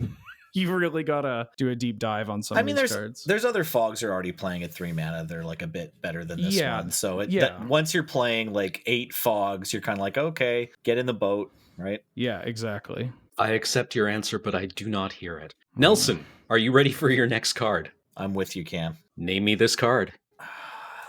You really gotta do a deep dive on some of these cards. There's other fogs you're already playing at 3 mana. They're like a bit better than this one. So once you're playing like 8 fogs, you're kind of like, okay, get in the boat, right? Yeah, exactly. I accept your answer, but I do not hear it. Nelson, are you ready for your next card? I'm with you, Cam. Name me this card.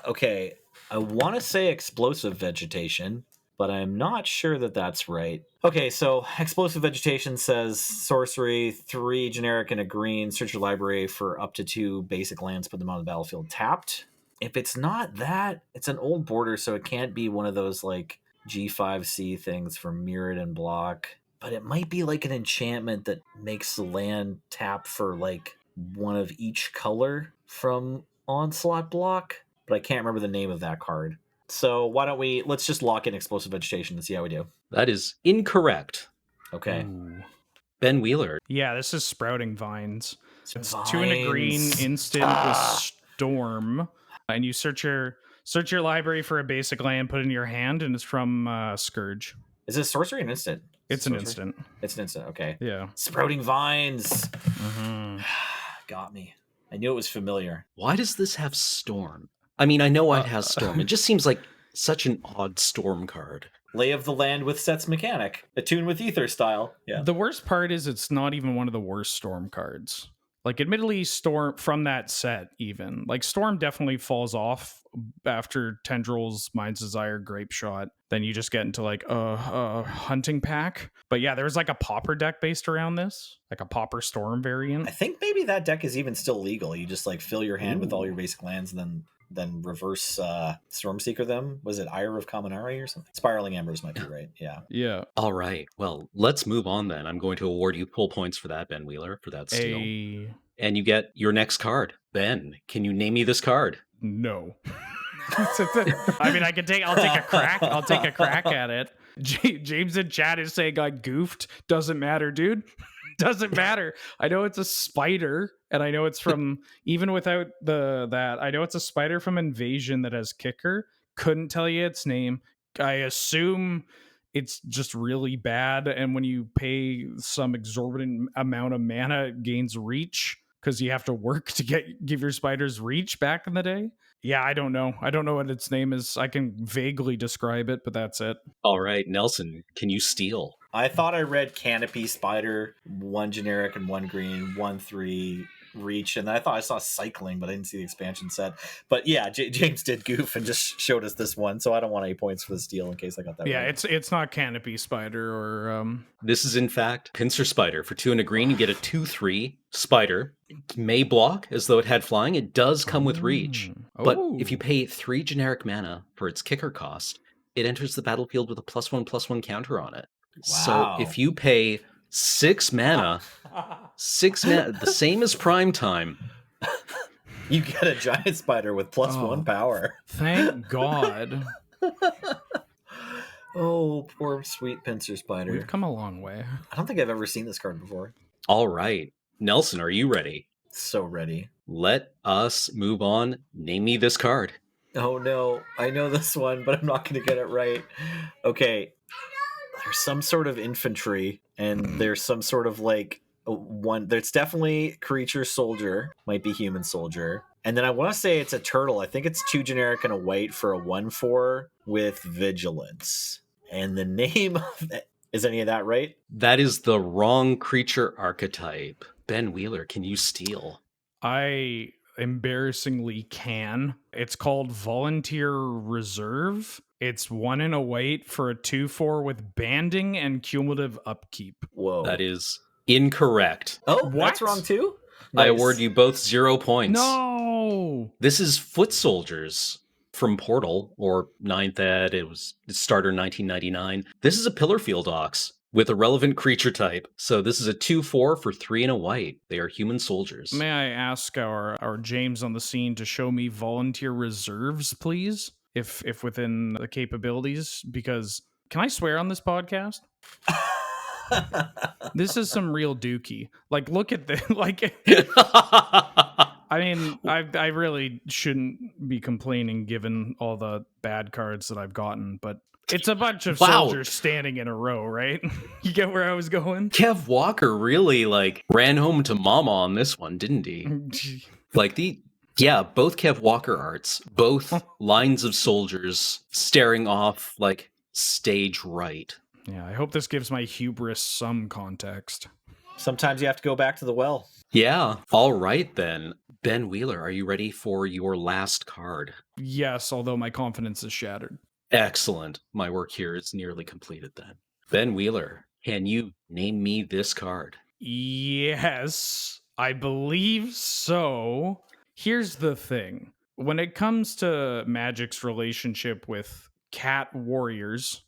Okay, I want to say Explosive Vegetation, but I'm not sure that that's right. Okay, so Explosive Vegetation says sorcery, 3 generic and a green. Search your library for up to 2 basic lands, put them on the battlefield tapped. If it's not that, it's an old border, so it can't be one of those like G5C things from Mirrodin block. But it might be like an enchantment that makes the land tap for like one of each color from Onslaught block. But I can't remember the name of that card. So let's just lock in Explosive Vegetation and see how we do. That is incorrect. Okay. Ooh. Ben Wheeler. Yeah, this is Sprouting Vines. It's 2 and a green Vines. instant with Storm, and you search your library for a basic land, put it in your hand, and it's from Scourge. Is this sorcery an instant? It's an instant. It's an instant. Okay. Yeah. Sprouting Vines. Mm-hmm. Got me. I knew it was familiar. Why does this have Storm? I mean, I know it has Storm. It just seems like such an odd Storm card. Lay of the Land with Set's mechanic. Attune with Ether style. Yeah. The worst part is it's not even one of the worst Storm cards. Like, admittedly, Storm from that set, even like Storm definitely falls off after Tendrils, Mind's Desire, Grape Shot. Then you just get into like a hunting pack. But yeah, there's like a Pauper deck based around this, like a Pauper Storm variant. I think maybe that deck is even still legal. You just like fill your hand with all your basic lands and then reverse Stormseeker them. Was it Ire of Kaminari or something? Spiraling Embers might be right. Yeah. Yeah. All right. Well, let's move on then. I'm going to award you full points for that, Ben Wheeler, for that steal. And you get your next card. Ben, can you name me this card? No. I mean, I'll take a crack. I'll take a crack at it. James in chat is saying I goofed. Doesn't matter, dude. Doesn't matter. I know it's a spider, and I know it's from even without that. I know it's a spider from Invasion that has kicker. Couldn't tell you its name. I assume it's just really bad, and when you pay some exorbitant amount of mana, it gains reach because you have to work to give your spiders reach back in the day. Yeah, I don't know. I don't know what its name is. I can vaguely describe it, but that's it. All right, Nelson, can you steal? I thought I read Canopy Spider, 1 generic and 1 green, 1/3 reach, and I thought I saw Cycling, but I didn't see the expansion set. But yeah, James did goof and just showed us this one, so I don't want any points for the steal in case I got that. Yeah, right. it's not Canopy Spider or This is in fact Pincer Spider. For 2 and a green, you get a 2/3 spider. It may block as though it had flying. It does come with reach, but if you pay 3 generic mana for its kicker cost, it enters the battlefield with a +1/+1 counter on it. Wow. So if you pay 6 mana, the same as Prime Time, you get a giant spider with +1 power. Thank God. Oh, poor sweet Pincer Spider. We've come a long way. I don't think I've ever seen this card before. All right. Nelson, are you ready? So ready. Let us move on. Name me this card. Oh no, I know this one, but I'm not going to get it right. Okay. There's some sort of infantry, and there's some sort of like one. There's definitely creature soldier, might be human soldier. And then I want to say it's a turtle. I think it's 2 generic and a white for a 1/4 with vigilance. And the name of it, is any of that right? That is the wrong creature archetype. Ben Wheeler, can you steal? I embarrassingly can. It's called Volunteer Reserve. It's 1 and a white for a 2/4 with banding and cumulative upkeep. Whoa. That is incorrect. Oh, What? that's wrong too? I Nice. award you both 0 points. No. This is Foot Soldiers from Portal, or 9th Ed. It was starter 1999. This is a Pillarfield Ox with a relevant creature type. So this is a 2/4 for 3 and a white. They are human soldiers. May I ask our James on the scene to show me Volunteer Reserves, please? If within the capabilities, because can I swear on this podcast? This is some real dookie. Like, look at this. Like, I mean, I really shouldn't be complaining given all the bad cards that I've gotten, but it's a bunch of Wow. soldiers standing in a row, right? You get where I was going? Kev Walker really ran home to mama on this one, didn't he? Both Kev Walker arts, both lines of soldiers staring off stage right. Yeah, I hope this gives my hubris some context. Sometimes you have to go back to the well. Yeah. All right then. Ben Wheeler, are you ready for your last card? Yes, although my confidence is shattered. Excellent. My work here is nearly completed then. Ben Wheeler, can you name me this card? Yes, I believe so. Here's the thing. When it comes to Magic's relationship with cat warriors,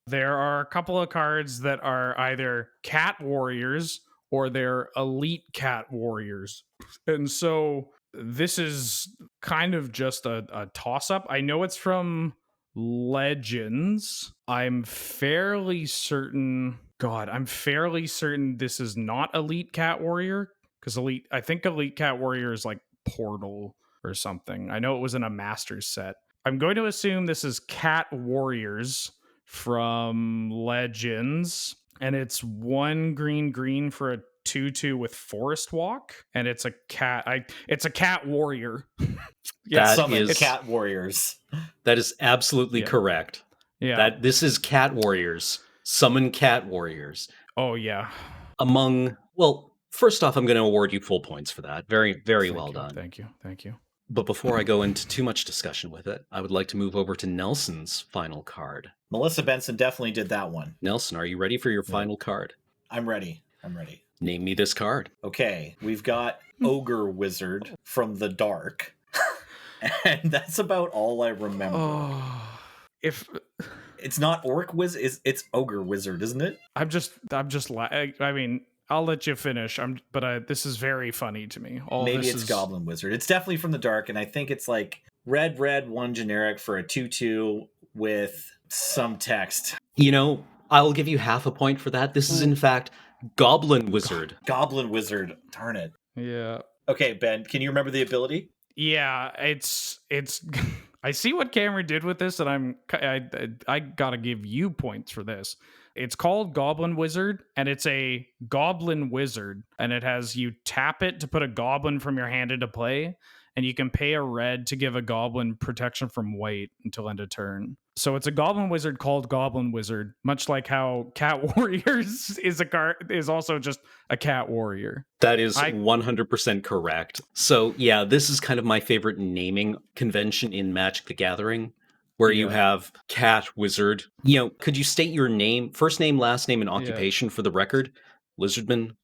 there are a couple of cards that are either cat warriors or they're elite cat warriors. And so this is kind of just a toss up. I know it's from Legends. I'm fairly certain. God, I'm fairly certain this is not Elite Cat Warrior because I think Elite Cat Warrior is like Portal or something. I know it was in a Masters set. I'm going to assume this is Cat Warriors from Legends, and it's 1 green for a 2/2 with Forest Walk, and it's a cat. It's a cat warrior. That Summon is- cat warriors. That is absolutely Yeah. correct. Yeah. That this is cat warriors. Summon cat warriors. Oh yeah. Well, first off, I'm going to award you full points for that. Very, very well done. Thank you. Thank you. But before I go into too much discussion with it, I would like to move over to Nelson's final card. Melissa Benson definitely did that one. Nelson, are you ready for your final card? I'm ready. I'm ready. Name me this card. Okay, we've got Ogre Wizard from the Dark. And that's about all I remember. Oh, if It's not Orc Wizard, it's Ogre Wizard, isn't it? I mean, I'll let you finish. This is very funny to me. Maybe it's Goblin Wizard. It's definitely from the Dark, and I think it's like red, one generic for a 2/2 with some text. You know, I'll give you half a point for that. This is, in fact, Goblin Wizard. Goblin Wizard. Darn it. Yeah. Okay, Ben, can you remember the ability? Yeah, it's I see what Cameron did with this, and I gotta give you points for this. It's called Goblin Wizard, and it's a Goblin Wizard, and it has you tap it to put a goblin from your hand into play, and you can pay a red to give a goblin protection from white until end of turn. So it's a Goblin Wizard called Goblin Wizard, much like how Cat Warriors is also just a Cat Warrior. That is 100% correct. So, yeah, this is kind of my favorite naming convention in Magic the Gathering, where you have Cat Wizard. You know, could you state your name, first name, last name, and occupation for the record? Lizardman,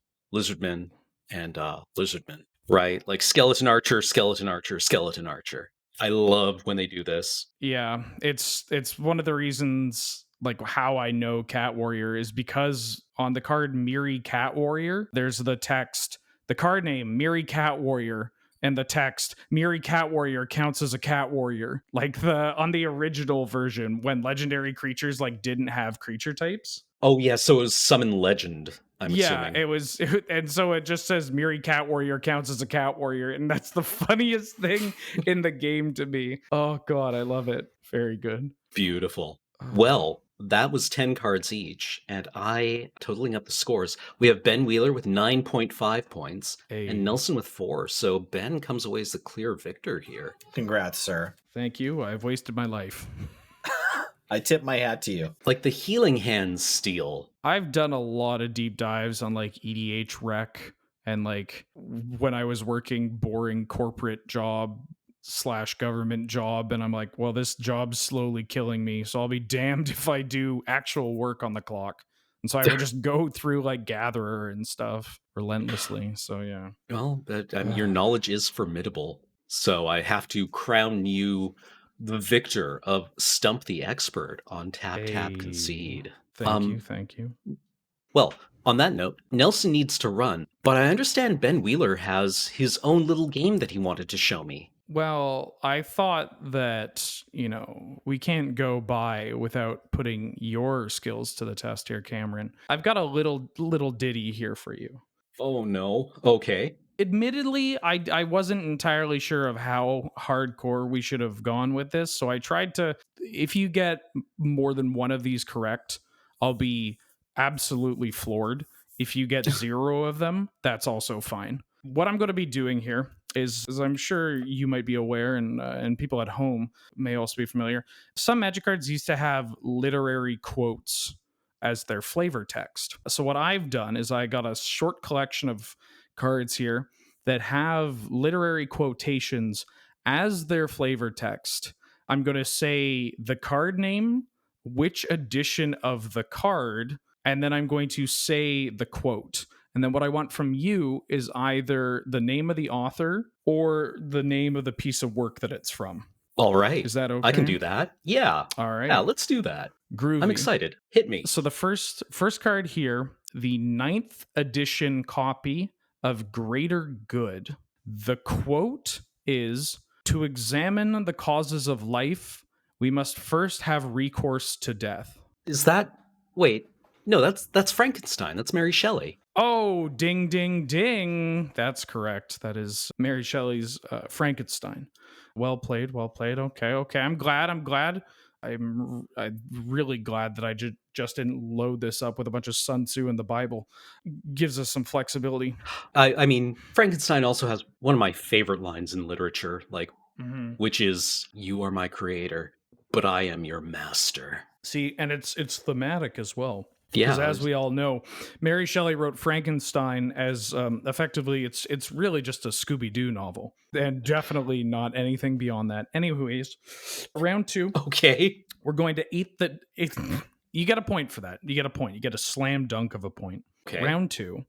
and Lizardman. Right? Like Skeleton Archer, Skeleton Archer, Skeleton Archer. I love when they do this. Yeah, it's one of the reasons, like, how I know Cat Warrior is because on the card Miri Cat Warrior, there's the text, the card name Miri Cat Warrior, and the text Miri Cat Warrior counts as a cat warrior. Like on the original version when legendary creatures like didn't have creature types. Oh yeah, so it was Summon Legend. I'm assuming. It was, and so it just says Miri Cat Warrior counts as a cat warrior, and that's the funniest thing in the game to me. Oh god, I love it. Very good. Beautiful. Well, that was 10 cards each, and totaling up the scores, we have Ben Wheeler with 9.5 points, and Nelson with 4, so Ben comes away as the clear victor here. Congrats, sir. Thank you. I've wasted my life. I tip my hat to you. Like the Healing Hands steal. I've done a lot of deep dives on like EDH rec and like when I was working boring corporate job / government job, and I'm like, well, this job's slowly killing me, so I'll be damned if I do actual work on the clock. And so I would just go through like Gatherer and stuff relentlessly. So yeah. Well, your knowledge is formidable. So I have to crown you the victor of Stump the Expert on Tap Concede. Thank you. Well, on that note, Nelson needs to run, but I understand Ben Wheeler has his own little game that he wanted to show me. Well, I thought that, we can't go by without putting your skills to the test here, Cameron. I've got a little ditty here for you. Oh no. Okay. Admittedly, I wasn't entirely sure of how hardcore we should have gone with this, so I tried to, if you get more than one of these correct, I'll be absolutely floored. If you get 0 of them, that's also fine. What I'm going to be doing here is, as I'm sure you might be aware, and people at home may also be familiar, some Magic cards used to have literary quotes as their flavor text. So what I've done is I got a short collection of cards here that have literary quotations as their flavor text, I'm going to say the card name, which edition of the card, and then I'm going to say the quote. And then what I want from you is either the name of the author or the name of the piece of work that it's from. All right. Is that I can okay? do that. Yeah. All right. Yeah, let's do that. Groovy. I'm excited. Hit me. So the first card here, the 9th edition copy of Greater Good. The quote is, "To examine the causes of life, we must first have recourse to death." Is that wait, no, that's Frankenstein. That's Mary Shelley. Oh, ding, ding, ding. That's correct. That is Mary Shelley's Frankenstein. Well played. Well played. Okay. I'm glad. I'm really glad that I just didn't load this up with a bunch of Sun Tzu and the Bible. Gives us some flexibility. I mean, Frankenstein also has one of my favorite lines in literature, like, which is, "You are my creator, but I am your master." See, and it's thematic as well. Yeah, Because as we all know, Mary Shelley wrote Frankenstein as effectively it's really just a Scooby-Doo novel, and definitely not anything beyond that. Anyways, round 2. Okay. We're going to eat the. You get a point for that. You get a point. You get a slam dunk of a point. Okay. Round 2.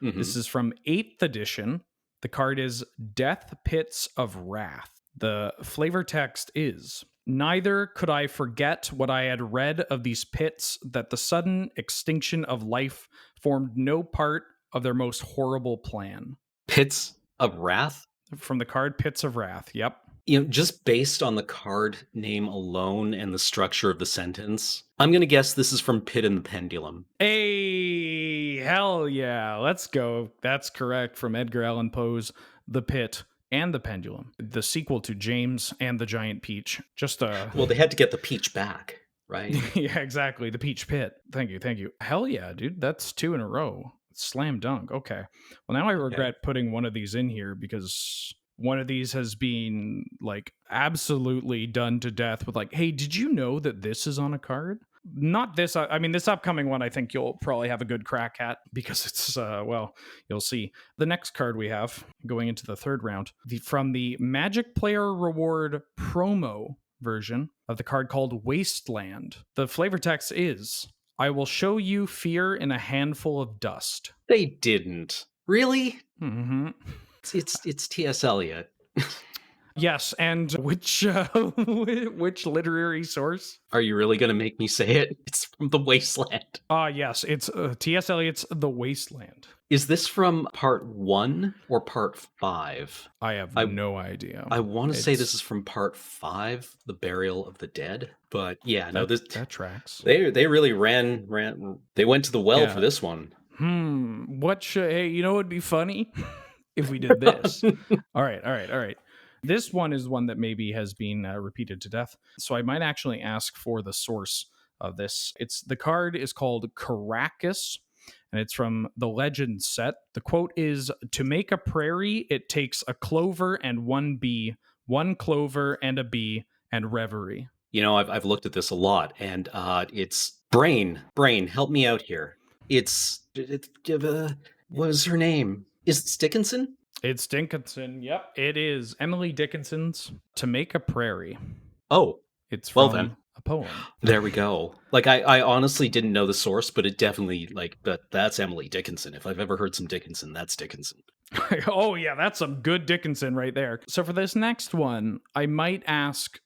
Mhm. This is from 8th edition. The card is Death Pits of Wrath. The flavor text is, "Neither could I forget what I had read of these pits, that the sudden extinction of life formed no part of their most horrible plan." Pits of Wrath? From the card Pits of Wrath. Yep. Just based on the card name alone and the structure of the sentence, I'm going to guess this is from Pit and the Pendulum. Hey, hell yeah. Let's go. That's correct, from Edgar Allan Poe's The Pit and the Pendulum, the sequel to James and the Giant Peach. Just Well, they had to get the peach back, right? yeah, exactly. The Peach Pit. Thank you. Hell yeah, dude. That's 2 in a row. Slam dunk. Okay. Well, now I regret putting one of these in here because one of these has been like absolutely done to death with like, "Hey, did you know that this is on a card?" Not this. I mean, this upcoming one, I think you'll probably have a good crack at because it's, well, you'll see. The next card we have going into the 3rd round, from the Magic Player Reward promo version of the card called Wasteland. The flavor text is, "I will show you fear in a handful of dust." They didn't. Really? Mm-hmm. It's T.S. Eliot. Yes, and which literary source? Are you really going to make me say it? It's from The Wasteland. Yes, it's T.S. Eliot's The Wasteland. Is this from part 1 or part 5? I have no idea. I want to say this is from part 5, The Burial of the Dead. But yeah, no, that tracks. They really ran. They went to the well for this one. Hey, you know, it'd be funny if we did this. All right. This one is one that maybe has been repeated to death. So I might actually ask for the source of this. The card is called Caracas, and it's from the Legend set. The quote is, "To make a prairie, it takes a clover and one bee, one clover and a bee, and reverie." You know, I've looked at this a lot, and it's Brain, help me out here. What was her name? Is it Dickinson? It's Dickinson. Yep, it is Emily Dickinson's "To Make a Prairie." Oh, it's from then a poem. There we go. Like I honestly didn't know the source, but it definitely that's Emily Dickinson. If I've ever heard some Dickinson, that's Dickinson. Oh yeah, that's some good Dickinson right there. So for this next one, I might ask,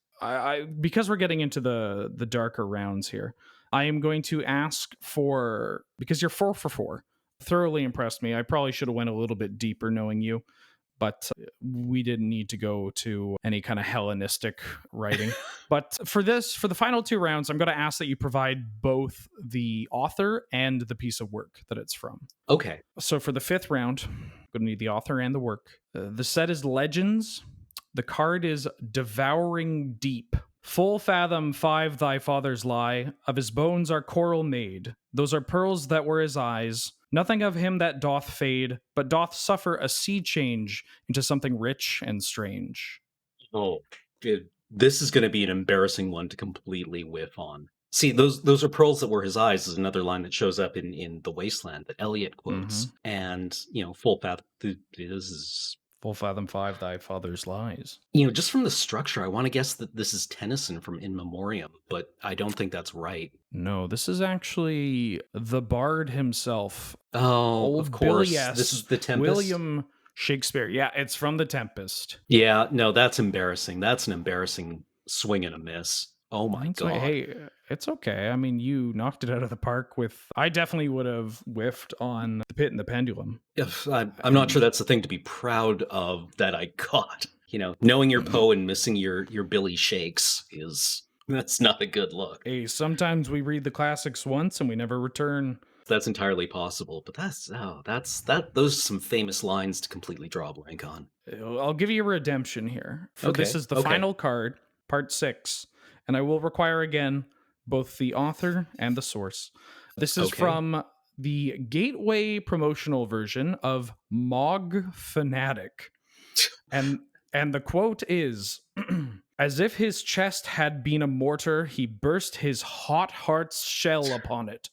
because we're getting into the darker rounds here, I am going to ask for, because you're 4 for 4. Thoroughly impressed me. I probably should have went a little bit deeper knowing you, but we didn't need to go to any kind of Hellenistic writing. But for the final 2 rounds, I'm going to ask that you provide both the author and the piece of work that it's from. Okay. So for the 5th round, I'm going to need the author and the work. The set is Legends. The card is Devouring Deep. "Full fathom 5 thy fathers lie, of his bones are coral made. Those are pearls that were his eyes. Nothing of him that doth fade, but doth suffer a sea change into something rich and strange." Oh, dude, this is going to be an embarrassing one to completely whiff on. See, those are pearls that were his eyes is another line that shows up in The Wasteland that Eliot quotes. And, full fathom, this is Full fathom 5, thy father's lies. Just from the structure, I want to guess that this is Tennyson from In Memoriam, but I don't think that's right. No, this is actually the bard himself. Oh, of Old course. Billy S. This is the Tempest. William Shakespeare. Yeah, it's from The Tempest. Yeah, no, that's embarrassing. That's an embarrassing swing and a miss. Oh my That's god. why, hey, it's okay. I mean, you knocked it out of the park with. I definitely would have whiffed on The Pit and the Pendulum. I'm not sure that's the thing to be proud of that I got. Knowing your Poe and missing your Billy Shakes that's not a good look. Hey, sometimes we read the classics once and we never return. That's entirely possible, but those are some famous lines to completely draw a blank on. I'll give you a redemption here. This Okay, is the okay. final card, part 6, and I will require again both the author and the source. This is Okay. from the Gateway promotional version of Mog Fanatic. And the quote is as if his chest had been a mortar, he burst his hot heart's shell upon it.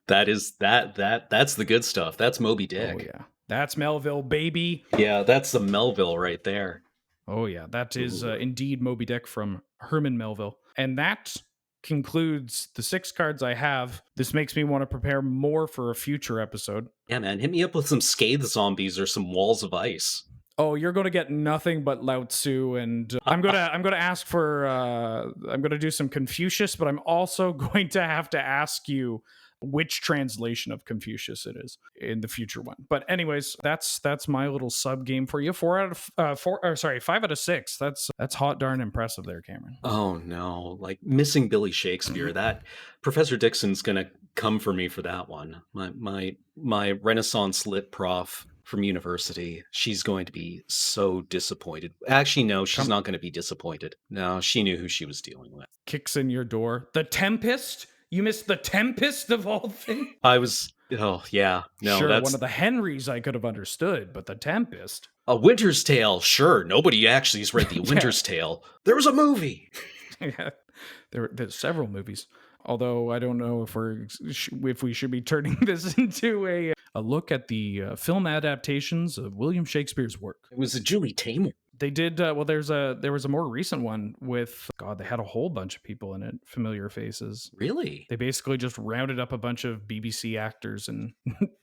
That's the good stuff. That's Moby Dick. Oh yeah. That's Melville, baby. Yeah, that's the Melville right there. Oh yeah, that is indeed Moby Dick from Herman Melville. And that concludes the 6 cards I have. This makes me want to prepare more for a future episode. Yeah, man, hit me up with some Scathe zombies or some walls of ice. Oh, you're going to get nothing but Lao Tzu, and I'm gonna ask for I'm gonna do some Confucius, but I'm also going to have to ask you which translation of Confucius it is in the future one. But anyways, that's my little sub game for you. 5 out of 6. That's hot darn impressive there, Cameron. Oh no, like missing Billy Shakespeare. That Professor Dixon's gonna come for me for that one. My Renaissance lit prof from university, she's going to be so disappointed. Actually, no, she's not going to be disappointed. No, she knew who she was dealing with. Kicks in your door. The Tempest? You missed the Tempest of all things? Sure, one of the Henrys I could have understood, but the Tempest? A Winter's Tale, sure. Nobody actually has read the Winter's Tale. There was a movie. Yeah, there's several movies. Although I don't know if we should be turning this into a look at the film adaptations of William Shakespeare's work. It was a Julie Taymor. They did there was a more recent one with they had a whole bunch of people in it, familiar faces. Really? They basically just rounded up a bunch of BBC actors and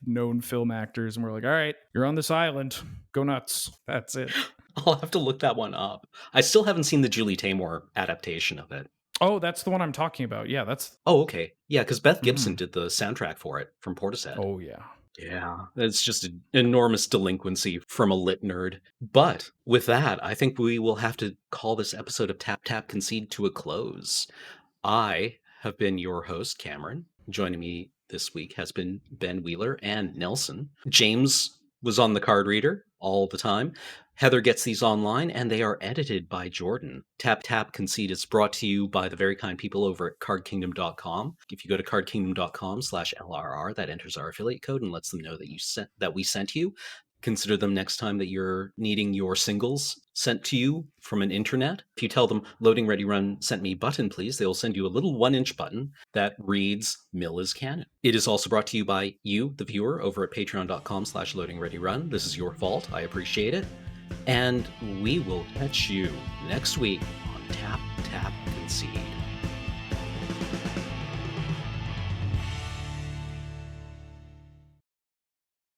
known film actors, and we're like, all right, you're on this island, go nuts. That's it. I'll have to look that one up. I still haven't seen the Julie Taymor adaptation of it. Oh, that's the one I'm talking about. Yeah, that's. Oh, okay. Yeah, because Beth Gibson did the soundtrack for it from Portishead. Oh, yeah. Yeah, it's just an enormous delinquency from a lit nerd. But with that, I think we will have to call this episode of Tap Tap Concede to a close. I have been your host, Cameron. Joining me this week has been Ben Wheeler and Nelson. James was on the card reader all the time. Heather gets these online, and they are edited by Jordan. Tap Tap Concede is brought to you by the very kind people over at cardkingdom.com. If you go to cardkingdom.com/LRR, that enters our affiliate code and lets them know that we sent you. Consider them next time that you're needing your singles sent to you from an internet. If you tell them Loading Ready Run sent me button, please, they will send you a little 1-inch button that reads Mill is Canon. It is also brought to you by you, the viewer, over at patreon.com/loadingreadyrun. This is your fault. I appreciate it. And we will catch you next week on Tap Tap Concede.